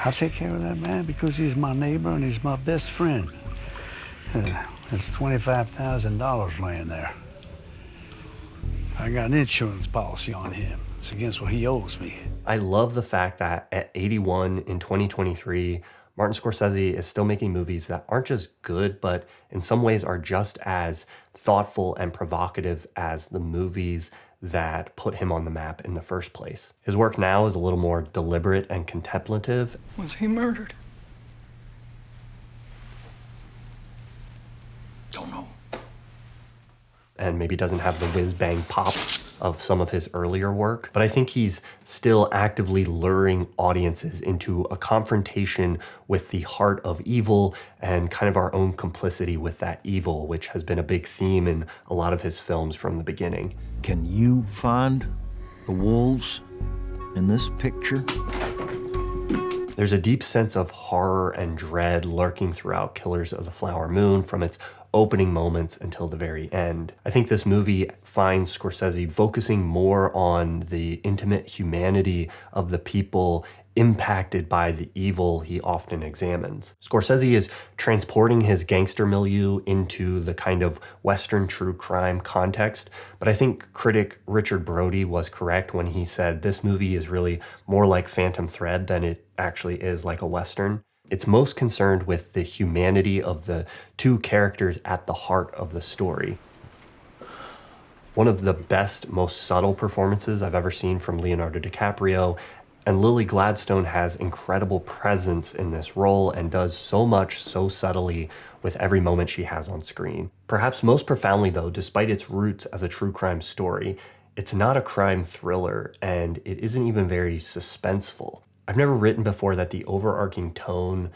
I'll take care of that man because he's my neighbor and he's my best friend. That's $25,000 laying there. I got an insurance policy on him. It's against what he owes me. I love the fact that at 81 in 2023, Martin Scorsese is still making movies that aren't just good, but in some ways are just as thoughtful and provocative as the movies that put him on the map in the first place. His work now is a little more deliberate and contemplative. Was he murdered? Don't know. And maybe doesn't have the whiz-bang pop of some of his earlier work, but I think he's still actively luring audiences into a confrontation with the heart of evil and kind of our own complicity with that evil, which has been a big theme in a lot of his films from the beginning. Can you find the wolves in this picture? There's a deep sense of horror and dread lurking throughout Killers of the Flower Moon from its opening moments until the very end. I think this movie finds Scorsese focusing more on the intimate humanity of the people impacted by the evil he often examines. Scorsese is transporting his gangster milieu into the kind of Western true crime context, but I think critic Richard Brody was correct when he said this movie is really more like Phantom Thread than it actually is like a Western. It's most concerned with the humanity of the two characters at the heart of the story. One of the best, most subtle performances I've ever seen from Leonardo DiCaprio, and Lily Gladstone has incredible presence in this role and does so much so subtly with every moment she has on screen. Perhaps most profoundly though, despite its roots as a true crime story, it's not a crime thriller and it isn't even very suspenseful. I've never written before that the overarching tone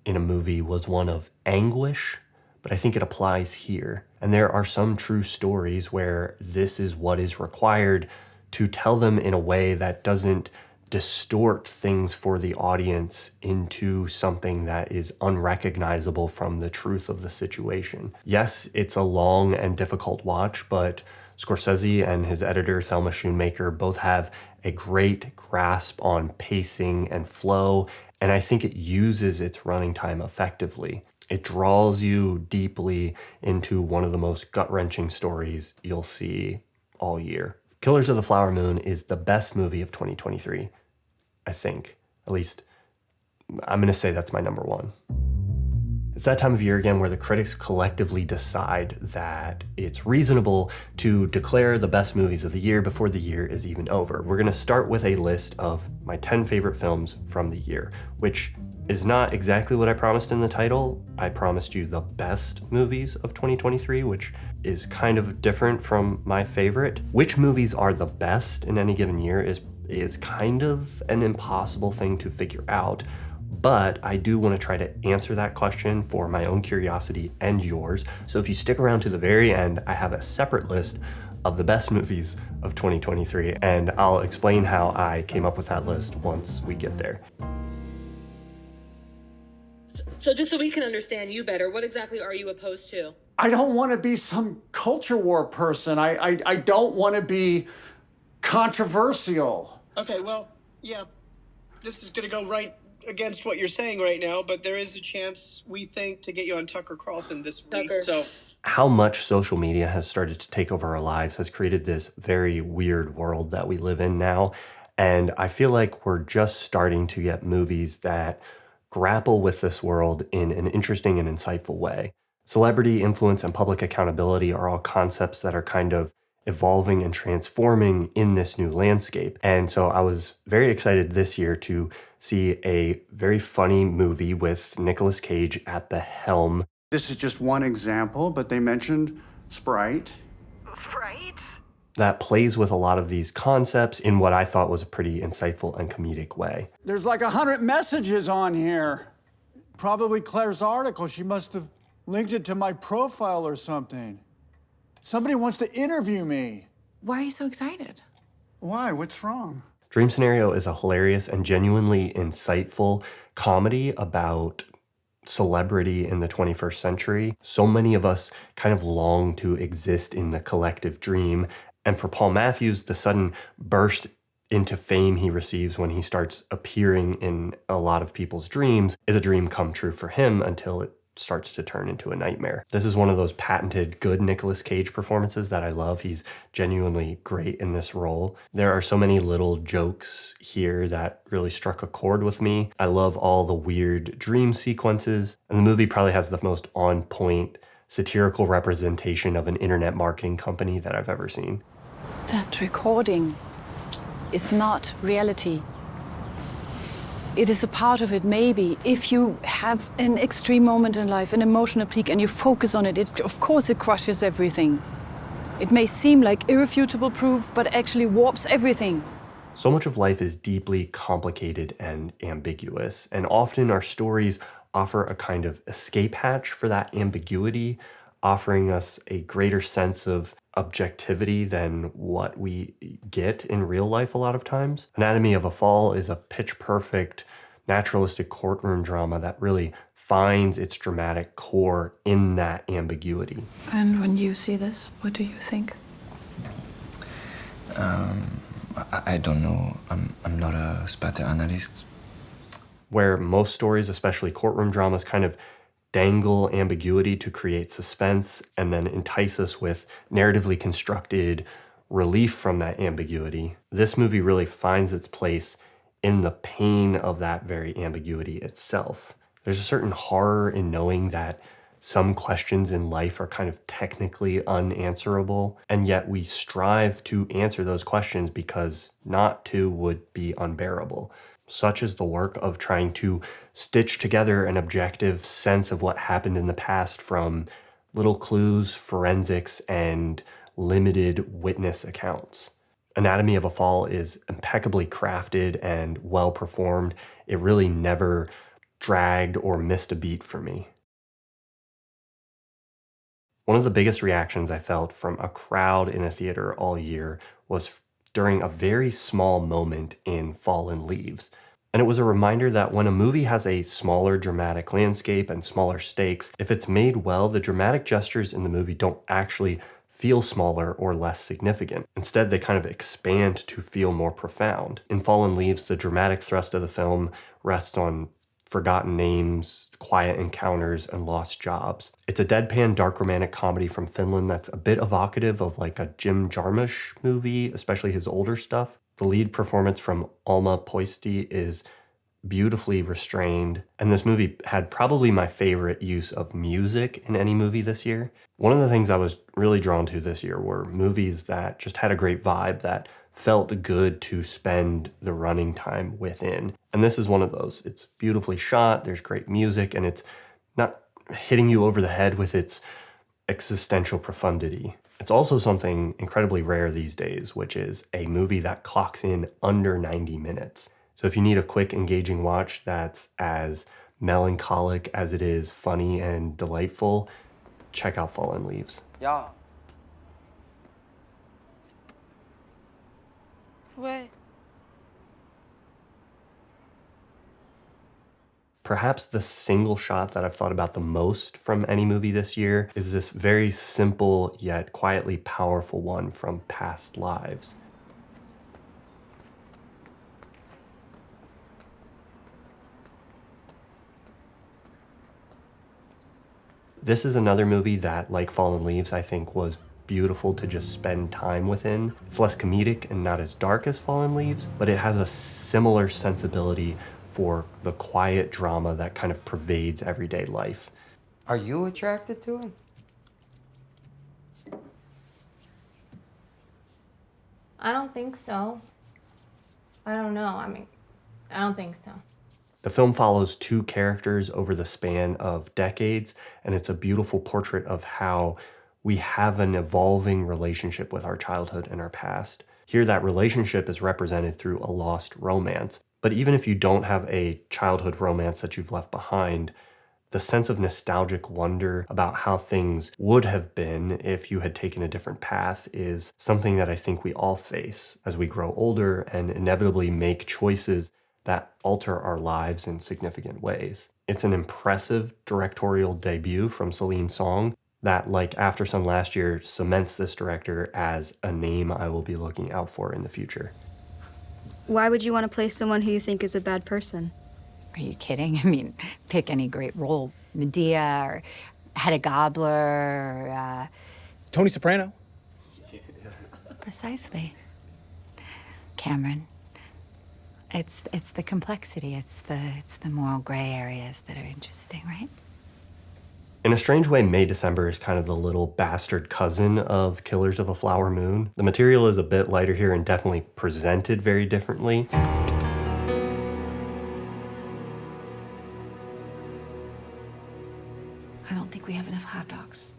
in a movie was one of anguish, but I think it applies here. And there are some true stories where this is what is required to tell them in a way that doesn't distort things for the audience into something that is unrecognizable from the truth of the situation. Yes, it's a long and difficult watch, but Scorsese and his editor, Thelma Schoonmaker, both have a great grasp on pacing and flow, and I think it uses its running time effectively. It draws you deeply into one of the most gut-wrenching stories you'll see all year. Killers of the Flower Moon is the best movie of 2023, I think. At least, I'm gonna say that's my number one. It's that time of year again where the critics collectively decide that it's reasonable to declare the best movies of the year before the year is even over. We're gonna start with a list of my 10 favorite films from the year, which is not exactly what I promised in the title. I promised you the best movies of 2023, which is kind of different from my favorite. Which movies are the best in any given year is kind of an impossible thing to figure out. But I do want to try to answer that question for my own curiosity and yours. So if you stick around to the very end, I have a separate list of the best movies of 2023, and I'll explain how I came up with that list once we get there. So just so we can understand you better, what exactly are you opposed to? I don't want to be some culture war person. I don't want to be controversial. Okay, well, yeah, this is going to go right against what you're saying right now, but there is a chance, we think, to get you on Tucker Carlson this week. So how much social media has started to take over our lives has created this very weird world that we live in now. And I feel like we're just starting to get movies that grapple with this world in an interesting and insightful way. Celebrity influence and public accountability are all concepts that are kind of evolving and transforming in this new landscape. And so I was very excited this year to see a very funny movie with Nicolas Cage at the helm. This is just one example, but they mentioned Sprite. Sprite? That plays with a lot of these concepts in what I thought was a pretty insightful and comedic way. There's like 100 messages on here. Probably Claire's article. She must have linked it to my profile or something. Somebody wants to interview me. Why are you so excited? Why? What's wrong? Dream Scenario is a hilarious and genuinely insightful comedy about celebrity in the 21st century. So many of us kind of long to exist in the collective dream. And for Paul Matthews, the sudden burst into fame he receives when he starts appearing in a lot of people's dreams is a dream come true for him until it starts to turn into a nightmare. This is one of those patented good Nicolas Cage performances that I love. He's genuinely great in this role. There are so many little jokes here that really struck a chord with me. I love all the weird dream sequences, and the movie probably has the most on-point satirical representation of an internet marketing company that I've ever seen. That recording is not reality. It is a part of it, maybe. If you have an extreme moment in life, an emotional peak, and you focus on it, of course it crushes everything. It may seem like irrefutable proof, but actually warps everything. So much of life is deeply complicated and ambiguous, and often our stories offer a kind of escape hatch for that ambiguity, offering us a greater sense of objectivity than what we get in real life a lot of times. Anatomy of a Fall is a pitch-perfect, naturalistic courtroom drama that really finds its dramatic core in that ambiguity. And when you see this, what do you think? I don't know. I'm not a spatter analyst. Where most stories, especially courtroom dramas, kind of dangle ambiguity to create suspense and then entice us with narratively constructed relief from that ambiguity. This movie really finds its place in the pain of that very ambiguity itself. There's a certain horror in knowing that some questions in life are kind of technically unanswerable, and yet we strive to answer those questions because not to would be unbearable. Such is the work of trying to stitch together an objective sense of what happened in the past from little clues, forensics, and limited witness accounts. Anatomy of a Fall is impeccably crafted and well performed. It really never dragged or missed a beat for me. One of the biggest reactions I felt from a crowd in a theater all year was during a very small moment in Fallen Leaves. And it was a reminder that when a movie has a smaller dramatic landscape and smaller stakes, if it's made well, the dramatic gestures in the movie don't actually feel smaller or less significant. Instead, they kind of expand to feel more profound. In Fallen Leaves, the dramatic thrust of the film rests on forgotten names, quiet encounters, and lost jobs. It's a deadpan dark romantic comedy from Finland that's a bit evocative of like a Jim Jarmusch movie, especially his older stuff. The lead performance from Alma Poisti is beautifully restrained, and this movie had probably my favorite use of music in any movie this year. One of the things I was really drawn to this year were movies that just had a great vibe that felt good to spend the running time within. And this is one of those. It's beautifully shot, there's great music, and it's not hitting you over the head with its existential profundity. It's also something incredibly rare these days, which is a movie that clocks in under 90 minutes. So if you need a quick, engaging watch that's as melancholic as it is funny and delightful, check out Fallen Leaves. Ja. Ouais. Perhaps the single shot that I've thought about the most from any movie this year is this very simple yet quietly powerful one from Past Lives. This is another movie that, like Fallen Leaves, I think was beautiful to just spend time within. It's less comedic and not as dark as Fallen Leaves, but it has a similar sensibility for the quiet drama that kind of pervades everyday life. Are you attracted to him? I don't think so. I don't know. I don't think so. The film follows two characters over the span of decades, and it's a beautiful portrait of how we have an evolving relationship with our childhood and our past. Here, that relationship is represented through a lost romance. But even if you don't have a childhood romance that you've left behind, the sense of nostalgic wonder about how things would have been if you had taken a different path is something that I think we all face as we grow older and inevitably make choices that alter our lives in significant ways. It's an impressive directorial debut from Celine Song that, like Aftersun last year, cements this director as a name I will be looking out for in the future. Why would you want to play someone who you think is a bad person? Are you kidding? I mean, pick any great role. Medea or Hedda Gabler or, Tony Soprano. Precisely. Cameron. It's the complexity, it's the moral gray areas that are interesting, right? In a strange way, May December is kind of the little bastard cousin of Killers of a Flower Moon. The material is a bit lighter here and definitely presented very differently. I don't think we have enough hot dogs.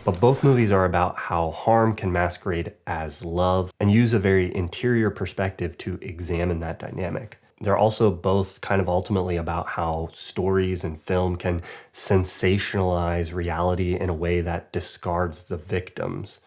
But both movies are about how harm can masquerade as love and use a very interior perspective to examine that dynamic. They're also both kind of ultimately about how stories and film can sensationalize reality in a way that discards the victims.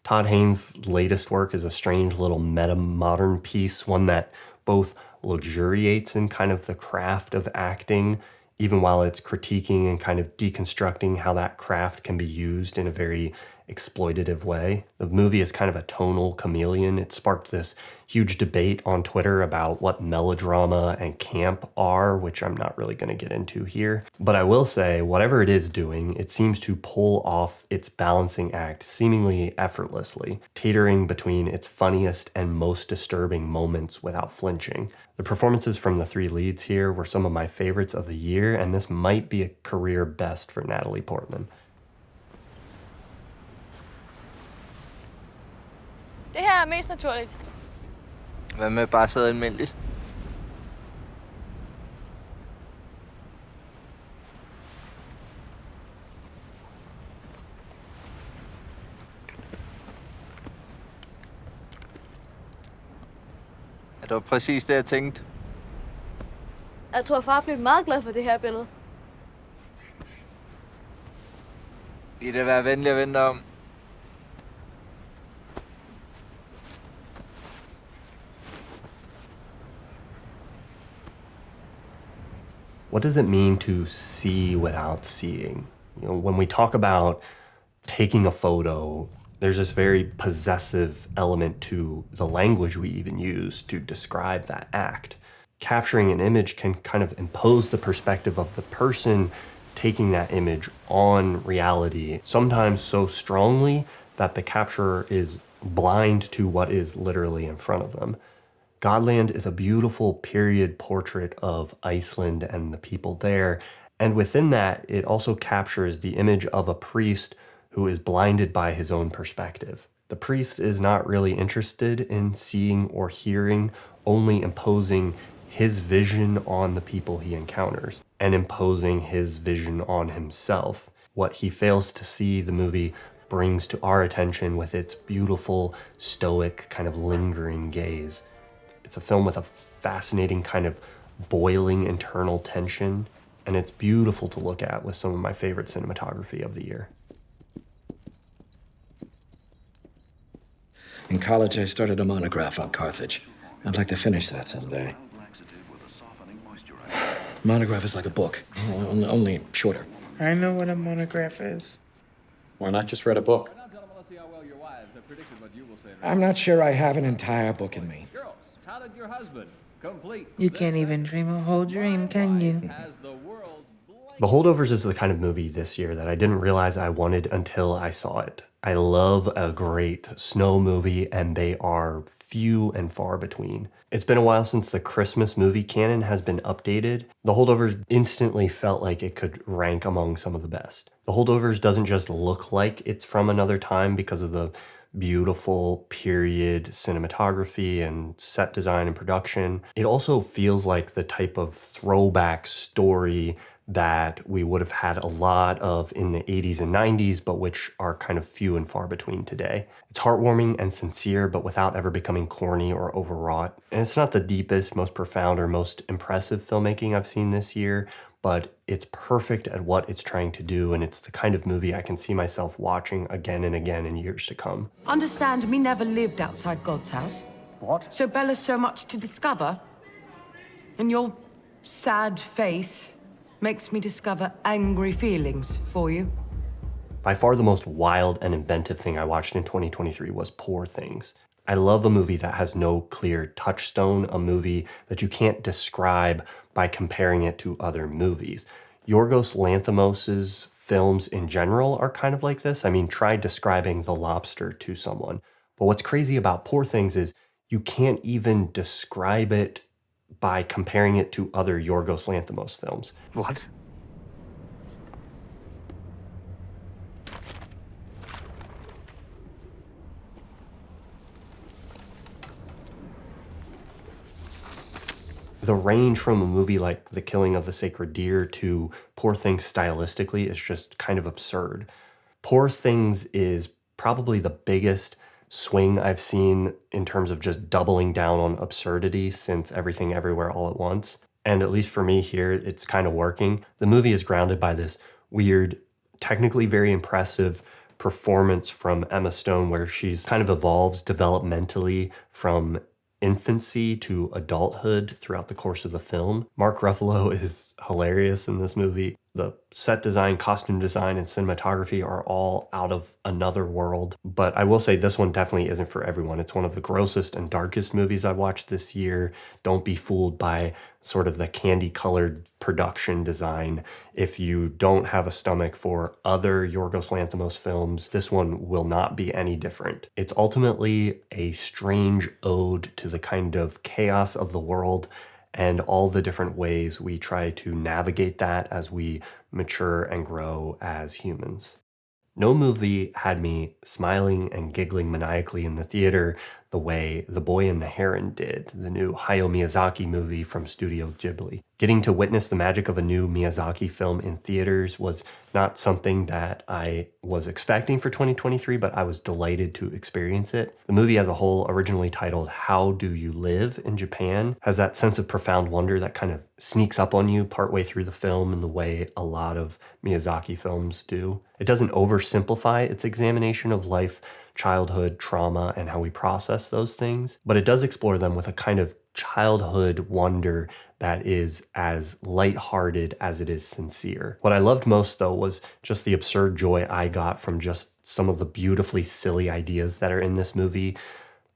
Todd Haynes' latest work is a strange little meta-modern piece, one that both luxuriates in kind of the craft of acting, even while it's critiquing and kind of deconstructing how that craft can be used in a very exploitative way. The movie is kind of a tonal chameleon. It sparked this huge debate on Twitter about what melodrama and camp are, which I'm not really going to get into here. But I will say, whatever it is doing, it seems to pull off its balancing act seemingly effortlessly, teetering between its funniest and most disturbing moments without flinching. The performances from the three leads here were some of my favorites of the year, and this might be a career best for Natalie Portman. Det her er mest naturligt. Hvad med bare sidde almindeligt? Det var præcis det, jeg tænkte. Jeg tror, far blev meget glad for det her billede. Vil det være venlig at vente om? What does it mean to see without seeing? You know, when we talk about taking a photo, there's this very possessive element to the language we even use to describe that act. Capturing an image can kind of impose the perspective of the person taking that image on reality, sometimes so strongly that the capturer is blind to what is literally in front of them. Godland is a beautiful period portrait of Iceland and the people there, and within that, it also captures the image of a priest who is blinded by his own perspective. The priest is not really interested in seeing or hearing, only imposing his vision on the people he encounters and imposing his vision on himself. What he fails to see, the movie brings to our attention with its beautiful, stoic, kind of lingering gaze. It's a film with a fascinating kind of boiling internal tension, and it's beautiful to look at with some of my favorite cinematography of the year. In college, I started a monograph on Carthage. I'd like to finish that someday. Monograph is like a book, only shorter. I know what a monograph is. Why not just read a book? I'm not sure I have an entire book in me. How did your husband complete? You can't even dream a whole dream, can you? The Holdovers is the kind of movie this year that I didn't realize I wanted until I saw it. I love a great snow movie, and they are few and far between. It's been a while since the Christmas movie canon has been updated. The Holdovers instantly felt like it could rank among some of the best. The Holdovers doesn't just look like it's from another time because of the beautiful period cinematography and set design and production. It also feels like the type of throwback story that we would have had a lot of in the 80s and 90s, but which are kind of few and far between today. It's heartwarming and sincere, but without ever becoming corny or overwrought. And it's not the deepest, most profound, or most impressive filmmaking I've seen this year, but it's perfect at what it's trying to do, and it's the kind of movie I can see myself watching again and again in years to come. Understand, me never lived outside God's house. What? So Bella's so much to discover. And your sad face makes me discover angry feelings for you. By far the most wild and inventive thing I watched in 2023 was Poor Things. I love a movie that has no clear touchstone, a movie that you can't describe by comparing it to other movies. Yorgos Lanthimos' films in general are kind of like this. I mean, try describing The Lobster to someone. But what's crazy about Poor Things is you can't even describe it by comparing it to other Yorgos Lanthimos films. What? The range from a movie like The Killing of the Sacred Deer to Poor Things stylistically is just kind of absurd. Poor Things is probably the biggest swing I've seen in terms of just doubling down on absurdity since Everything Everywhere All at Once. And at least for me here, it's kind of working. The movie is grounded by this weird, technically very impressive performance from Emma Stone, where she's kind of evolves developmentally from infancy to adulthood throughout the course of the film. Mark Ruffalo is hilarious in this movie. The set design, costume design, and cinematography are all out of another world. But I will say this one definitely isn't for everyone. It's one of the grossest and darkest movies I've watched this year. Don't be fooled by sort of the candy-colored production design. If you don't have a stomach for other Yorgos Lanthimos films, this one will not be any different. It's ultimately a strange ode to the kind of chaos of the world and all the different ways we try to navigate that as we mature and grow as humans. No movie had me smiling and giggling maniacally in the theater the way The Boy and the Heron did, the new Hayao Miyazaki movie from Studio Ghibli. Getting to witness the magic of a new Miyazaki film in theaters was not something that I was expecting for 2023, but I was delighted to experience it. The movie as a whole, originally titled How Do You Live in Japan, has that sense of profound wonder that kind of sneaks up on you partway through the film in the way a lot of Miyazaki films do. It doesn't oversimplify its examination of life, childhood, trauma, and how we process those things, but it does explore them with a kind of childhood wonder that is as lighthearted as it is sincere. What I loved most, though, was just the absurd joy I got from just some of the beautifully silly ideas that are in this movie.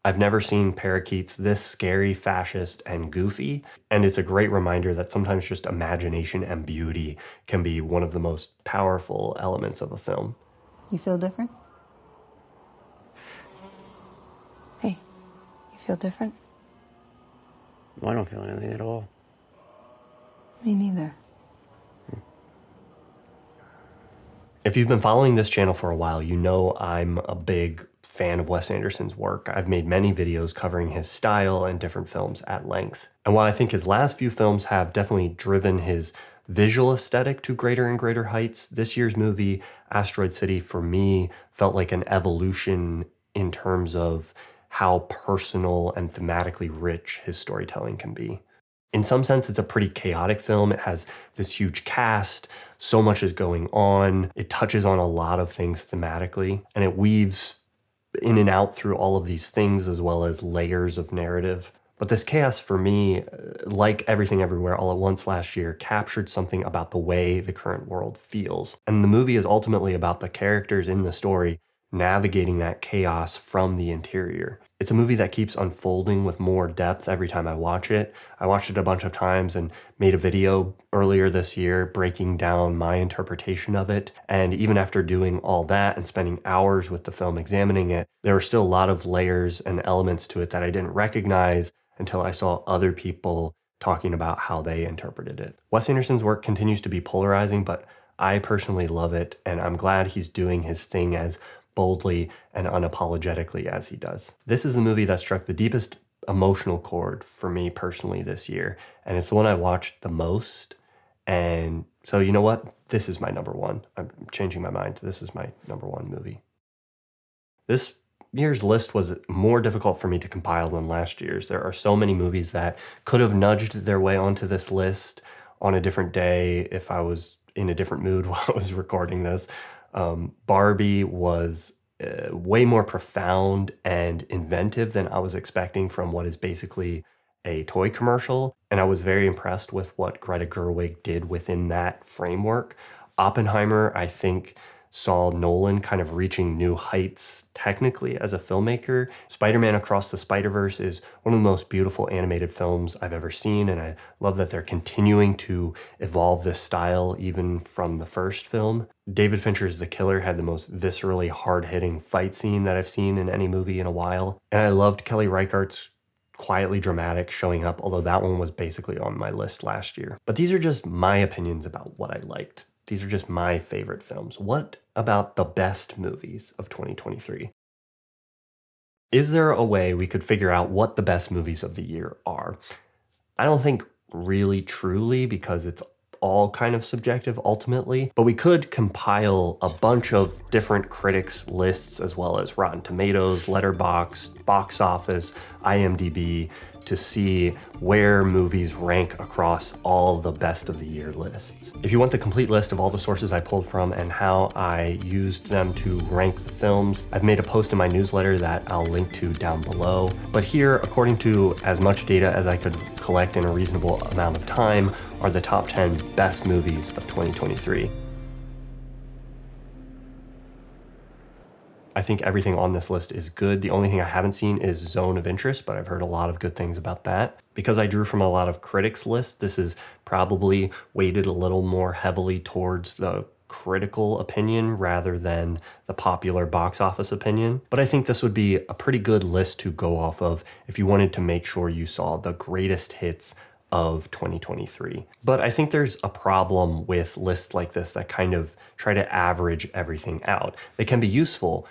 I've never seen parakeets this scary, fascist, and goofy, and it's a great reminder that sometimes just imagination and beauty can be one of the most powerful elements of a film. You feel different? Hey, you feel different? Well, I don't feel anything at all. Me neither. If you've been following this channel for a while, you know I'm a big fan of Wes Anderson's work. I've made many videos covering his style and different films at length. And while I think his last few films have definitely driven his visual aesthetic to greater and greater heights, this year's movie, Asteroid City, for me, felt like an evolution in terms of how personal and thematically rich his storytelling can be. In some sense, it's a pretty chaotic film. It has this huge cast, so much is going on. It touches on a lot of things thematically, and it weaves in and out through all of these things as well as layers of narrative. But this chaos for me, like Everything Everywhere All at Once last year, captured something about the way the current world feels. And the movie is ultimately about the characters in the story navigating that chaos from the interior. It's a movie that keeps unfolding with more depth every time I watch it. I watched it a bunch of times and made a video earlier this year breaking down my interpretation of it. And even after doing all that and spending hours with the film examining it, there were still a lot of layers and elements to it that I didn't recognize until I saw other people talking about how they interpreted it. Wes Anderson's work continues to be polarizing, but I personally love it, and I'm glad he's doing his thing as boldly and unapologetically as he does. This is the movie that struck the deepest emotional chord for me personally this year, and it's the one I watched the most. And so you know what? This is my number one. I'm changing my mind. This is my number one movie. This year's list was more difficult for me to compile than last year's. There are so many movies that could have nudged their way onto this list on a different day if I was in a different mood while I was recording this. Barbie was way more profound and inventive than I was expecting from what is basically a toy commercial, and I was very impressed with what Greta Gerwig did within that framework. Oppenheimer, I think, saw Nolan kind of reaching new heights technically as a filmmaker. Spider-Man Across the Spider-Verse is one of the most beautiful animated films I've ever seen, and I love that they're continuing to evolve this style even from the first film. David Fincher's The Killer had the most viscerally hard-hitting fight scene that I've seen in any movie in a while, and I loved Kelly Reichardt's quietly dramatic showing up, although that one was basically on my list last year. But these are just my opinions about what I liked. These are just my favorite films. What about the best movies of 2023? Is there a way we could figure out what the best movies of the year are? I don't think really truly, because it's all kind of subjective ultimately, but we could compile a bunch of different critics lists as well as Rotten Tomatoes, Letterboxd, Box Office, IMDb to see where movies rank across all the best of the year lists. If you want the complete list of all the sources I pulled from and how I used them to rank the films, I've made a post in my newsletter that I'll link to down below. But here, according to as much data as I could collect in a reasonable amount of time, are the top 10 best movies of 2023. I think everything on this list is good. The only thing I haven't seen is Zone of Interest, but I've heard a lot of good things about that. Because I drew from a lot of critics' lists, this is probably weighted a little more heavily towards the critical opinion rather than the popular box office opinion. But I think this would be a pretty good list to go off of if you wanted to make sure you saw the greatest hits of 2023. But I think there's a problem with lists like this that kind of try to average everything out. They can be useful,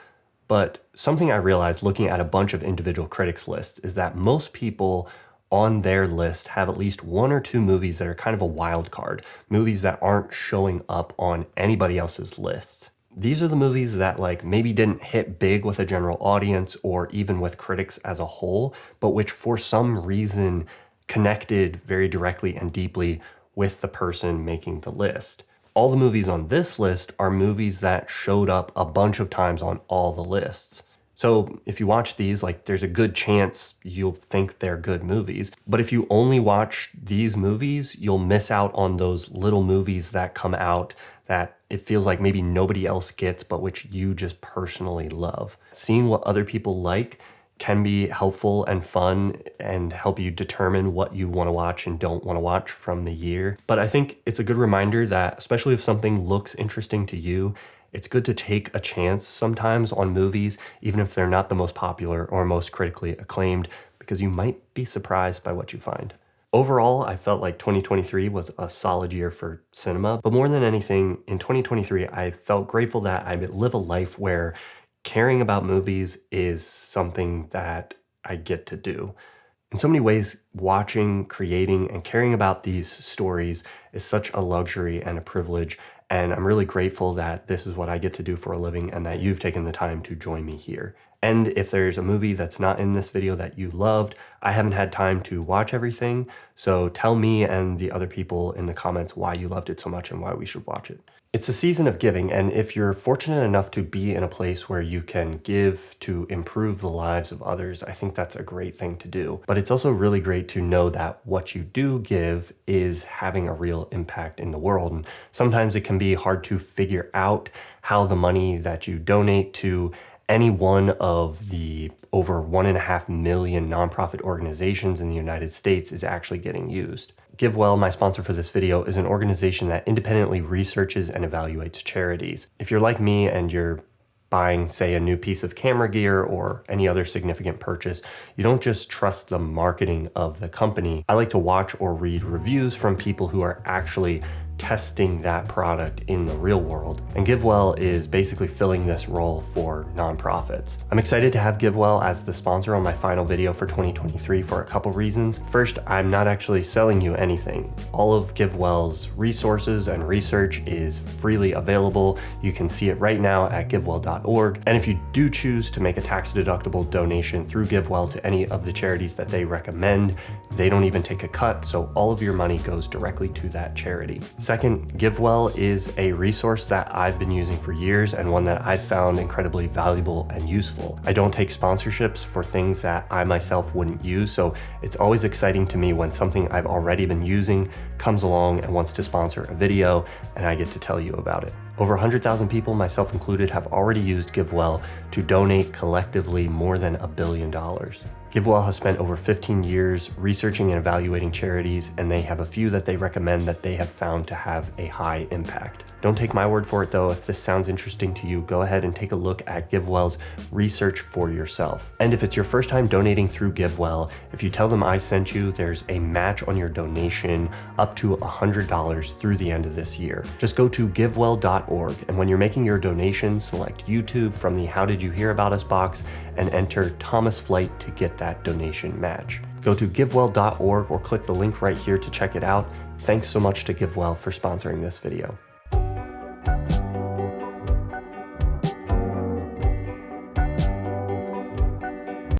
but something I realized looking at a bunch of individual critics lists is that most people on their list have at least one or two movies that are kind of a wild card, movies that aren't showing up on anybody else's lists. These are the movies that like maybe didn't hit big with a general audience or even with critics as a whole, but which for some reason connected very directly and deeply with the person making the list. All the movies on this list are movies that showed up a bunch of times on all the lists. So if you watch these, like there's a good chance you'll think they're good movies. But if you only watch these movies, you'll miss out on those little movies that come out that it feels like maybe nobody else gets, but which you just personally love. Seeing what other people like can be helpful and fun and help you determine what you want to watch and don't want to watch from the year. But I think it's a good reminder that, especially if something looks interesting to you, it's good to take a chance sometimes on movies, even if they're not the most popular or most critically acclaimed, because you might be surprised by what you find. Overall, I felt like 2023 was a solid year for cinema, but more than anything, in 2023, I felt grateful that I live a life where caring about movies is something that I get to do. In so many ways, watching, creating, and caring about these stories is such a luxury and a privilege, and I'm really grateful that this is what I get to do for a living and that you've taken the time to join me here. And if there's a movie that's not in this video that you loved, I haven't had time to watch everything, so tell me and the other people in the comments why you loved it so much and why we should watch it. It's a season of giving, and if you're fortunate enough to be in a place where you can give to improve the lives of others, I think that's a great thing to do. But it's also really great to know that what you do give is having a real impact in the world. And sometimes it can be hard to figure out how the money that you donate to any one of the over 1.5 million nonprofit organizations in the United States is actually getting used. GiveWell, my sponsor for this video, is an organization that independently researches and evaluates charities. If you're like me and you're buying, say, a new piece of camera gear or any other significant purchase, you don't just trust the marketing of the company. I like to watch or read reviews from people who are actually testing that product in the real world. And GiveWell is basically filling this role for nonprofits. I'm excited to have GiveWell as the sponsor on my final video for 2023 for a couple reasons. First, I'm not actually selling you anything. All of GiveWell's resources and research is freely available. You can see it right now at givewell.org. And if you do choose to make a tax-deductible donation through GiveWell to any of the charities that they recommend, they don't even take a cut, so all of your money goes directly to that charity. Second, GiveWell is a resource that I've been using for years and one that I've found incredibly valuable and useful. I don't take sponsorships for things that I myself wouldn't use, so it's always exciting to me when something I've already been using comes along and wants to sponsor a video and I get to tell you about it. Over 100,000 people, myself included, have already used GiveWell to donate collectively more than $1 billion. GiveWell has spent over 15 years researching and evaluating charities, and they have a few that they recommend that they have found to have a high impact. Don't take my word for it though. If this sounds interesting to you, go ahead and take a look at GiveWell's research for yourself. And if it's your first time donating through GiveWell, if you tell them I sent you, there's a match on your donation up to $100 through the end of this year. Just go to givewell.org, and when you're making your donation, select YouTube from the How Did You Hear About Us box and enter Thomas Flight to get that donation match. Go to givewell.org or click the link right here to check it out. Thanks so much to GiveWell for sponsoring this video.